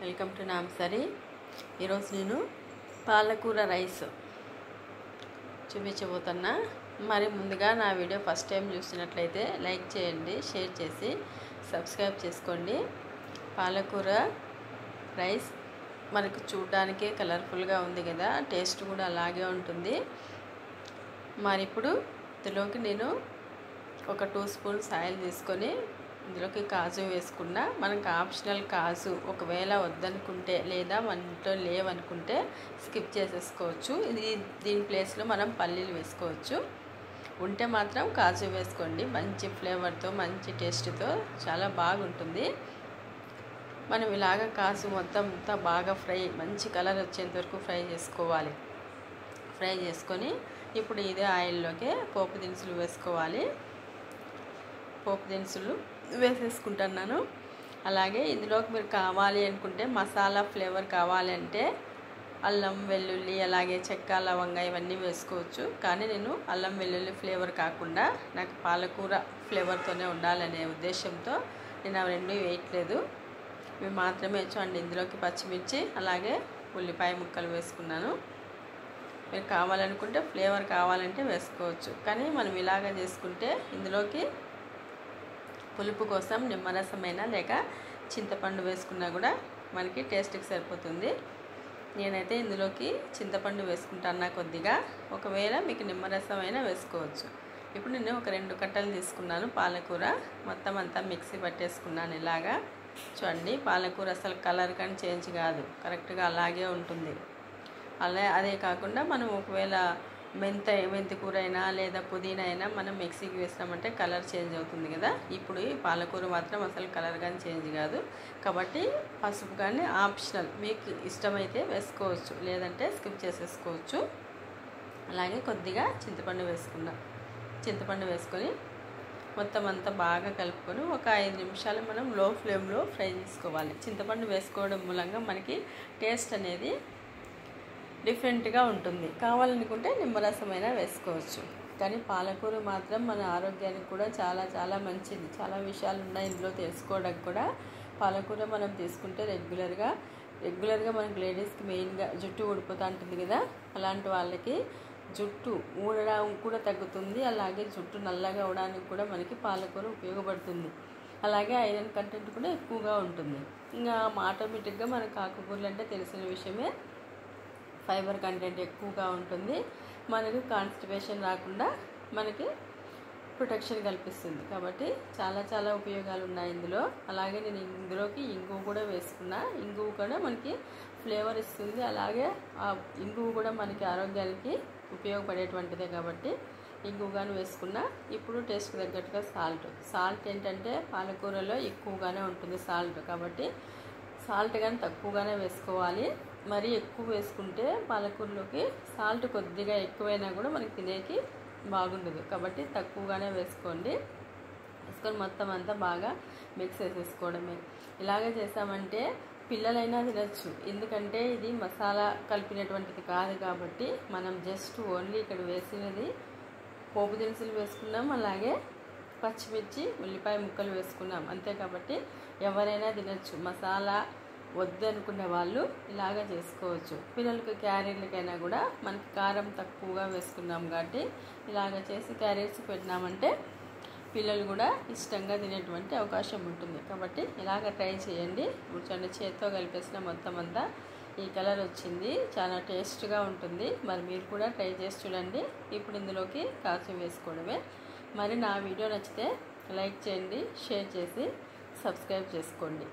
Welcome to నాంసరి. ఈరోజు నేను పాలకూర రైస్ చూపించబోతున్నా. మరి ముందుగా నా వీడియో ఫస్ట్ టైం చూసినట్లయితే లైక్ చేయండి, షేర్ చేసి సబ్స్క్రైబ్ చేసుకోండి. పాలకూర రైస్ మనకు చూడడానికే కలర్ఫుల్గా ఉంది కదా, టేస్ట్ కూడా అలాగే ఉంటుంది. మరి ఇప్పుడు ఇందులోకి నేను ఒక 2 స్పూన్స్ ఆయిల్ తీసుకొని ఇందులోకి కాజు వేసుకున్నా. మనకు ఆప్షనల్ కాజు ఒకవేళ వద్దనుకుంటే లేదా మన ఇంట్లో లేవనుకుంటే స్కిప్ చేసేసుకోవచ్చు. దీని ప్లేస్లో మనం పల్లీలు వేసుకోవచ్చు. ఉంటే మాత్రం కాజు వేసుకోండి. మంచి ఫ్లేవర్తో మంచి టేస్ట్తో చాలా బాగుంటుంది. మనం ఇలాగ కాజు మొత్తం అంతా బాగా మంచి కలర్ వచ్చేంత వరకు ఫ్రై చేసుకోవాలి. ఫ్రై చేసుకొని ఇప్పుడు ఇదే ఆయిల్లోకి పోపు దినుసులు వేసుకోవాలి. పోపు దినుసులు వేసేసుకుంటున్నాను. అలాగే ఇందులోకి మీరు కావాలి అనుకుంటే మసాలా ఫ్లేవర్ కావాలి అంటే అల్లం వెల్లుల్లి అలాగే చెక్క లవంగా ఇవన్నీ వేసుకోవచ్చు. కానీ నేను అల్లం వెల్లుల్లి ఫ్లేవర్ కాకుండా నాకు పాలకూర ఫ్లేవర్తోనే ఉండాలనే ఉద్దేశంతో నేను అవి రెండు వేయట్లేదు. ఇవి మాత్రమే చూడండి. ఇందులోకి పచ్చిమిర్చి అలాగే ఉల్లిపాయ ముక్కలు వేసుకున్నాను. మీరు కావాలనుకుంటే ఫ్లేవర్ కావాలంటే వేసుకోవచ్చు. కానీ మనం ఇలాగ చేసుకుంటే ఇందులోకి పులుపు కోసం నిమ్మరసమైనా లేక చింతపండు వేసుకున్నా కూడా మనకి టేస్ట్కి సరిపోతుంది. నేనైతే ఇందులోకి చింతపండు వేసుకుంటాను కొద్దిగా. ఒకవేళ మీకు నిమ్మరసమైనా వేసుకోవచ్చు. ఇప్పుడు నేను ఒక 2 కట్టలు తీసుకున్నాను పాలకూర. మొత్తం అంతా మిక్సీ పట్టేసుకున్నాను. ఇలాగా చూడండి, పాలకూర అసలు కలర్ కానీ చేంజ్ కాదు, కరెక్ట్గా అలాగే ఉంటుంది. అదే కాకుండా మనం ఒకవేళ మెంతి కూర అయినా లేదా పుదీనా అయినా మనం మిక్సీకి వేసినామంటే కలర్ చేంజ్ అవుతుంది కదా. ఇప్పుడు ఈ పాలకూర మాత్రం అసలు కలర్ కానీ చేంజ్ కాదు. కాబట్టి పసుపు కానీ ఆప్షనల్, మీకు ఇష్టమైతే వేసుకోవచ్చు, లేదంటే స్కిప్ చేసేసుకోవచ్చు. అలాగే కొద్దిగా చింతపండు వేసుకొని మొత్తం అంతా బాగా కలుపుకొని ఒక 5 నిమిషాలు మనం లో ఫ్లేమ్లో ఫ్రై చేసుకోవాలి. చింతపండు వేసుకోవడం మూలంగా మనకి టేస్ట్ అనేది డిఫరెంట్గా ఉంటుంది. కావాలనుకుంటే నిమ్మరసమైనా వేసుకోవచ్చు. కానీ పాలకూర మాత్రం మన ఆరోగ్యానికి కూడా చాలా చాలా మంచిది. చాలా విషయాలు ఉన్నాయి ఇందులో తెలుసుకోవడానికి కూడా. పాలకూర మనం తీసుకుంటే రెగ్యులర్గా మనకి లేడీస్కి మెయిన్గా జుట్టు ఊడిపోతూ ఉంటుంది కదా, అలాంటి వాళ్ళకి జుట్టు ఊడడం కూడా తగ్గుతుంది. అలాగే జుట్టు నల్లగా అవడానికి కూడా మనకి పాలకూర ఉపయోగపడుతుంది. అలాగే ఐరన్ కంటెంట్ కూడా ఎక్కువగా ఉంటుంది. ఇంకా ఆటోమేటిక్గా మనకు ఆకుకూరలు అంటే తెలిసిన విషయమే, ఫైబర్ కంటెంట్ ఎక్కువగా ఉంటుంది. మనకు కాన్స్టిపేషన్ రాకుండా మనకి ప్రొటెక్షన్ కల్పిస్తుంది. కాబట్టి చాలా చాలా ఉపయోగాలు ఉన్నాయి ఇందులో. అలాగే నేను ఇందులోకి ఇంగువ కూడా వేసుకున్నా. ఇంగువ కూడా మనకి ఫ్లేవర్ ఇస్తుంది. అలాగే ఆ ఇంగువ కూడా మనకి ఆరోగ్యానికి ఉపయోగపడేటువంటిదే కాబట్టి ఇంగువగాను వేసుకున్నా. ఇప్పుడు టేస్ట్ తగ్గట్టుగా సాల్ట్ ఏంటంటే పాలకూరలో ఎక్కువగానే ఉంటుంది సాల్ట్. కాబట్టి సాల్ట్ కానీ తక్కువగానే వేసుకోవాలి. మరీ ఎక్కువ వేసుకుంటే పాలకూరలోకి సాల్ట్ కొద్దిగా ఎక్కువైనా కూడా మనకి తినేకి బాగుండదు. కాబట్టి తక్కువగానే వేసుకొని మొత్తం అంతా బాగా మిక్స్ చేసేసుకోవడమే. ఇలాగే చేసామంటే పిల్లలైనా తినచ్చు. ఎందుకంటే ఇది మసాలా కలిపినటువంటిది కాదు కాబట్టి మనం జస్ట్ ఓన్లీ ఇక్కడ వేసినది పోపు దినుసులు వేసుకున్నాం, అలాగే పచ్చిమిర్చి ఉల్లిపాయ ముక్కలు వేసుకున్నాం అంతే. కాబట్టి ఎవరైనా తినచ్చు. మసాలా వద్దు అనుకునే వాళ్ళు ఇలాగ చేసుకోవచ్చు. పిల్లలకి క్యారీర్లకైనా కూడా మనకి కారం తక్కువగా వేసుకున్నాం కాబట్టి ఇలాగ చేసి క్యారీర్స్ పెట్టినామంటే పిల్లలు కూడా ఇష్టంగా తినేటువంటి అవకాశం ఉంటుంది. కాబట్టి ఇలాగ ట్రై చేయండి. కూర్చొని చేత్తో కలిపేసిన మొత్తం అంతా ఈ కలర్ వచ్చింది. చాలా టేస్ట్గా ఉంటుంది. మరి మీరు కూడా ట్రై చేసి చూడండి. ఇప్పుడు ఇందులోకి కాజు వేసుకోవడమే. మరి నా వీడియో నచ్చితే లైక్ చేయండి, షేర్ చేసి సబ్స్క్రైబ్ చేసుకోండి.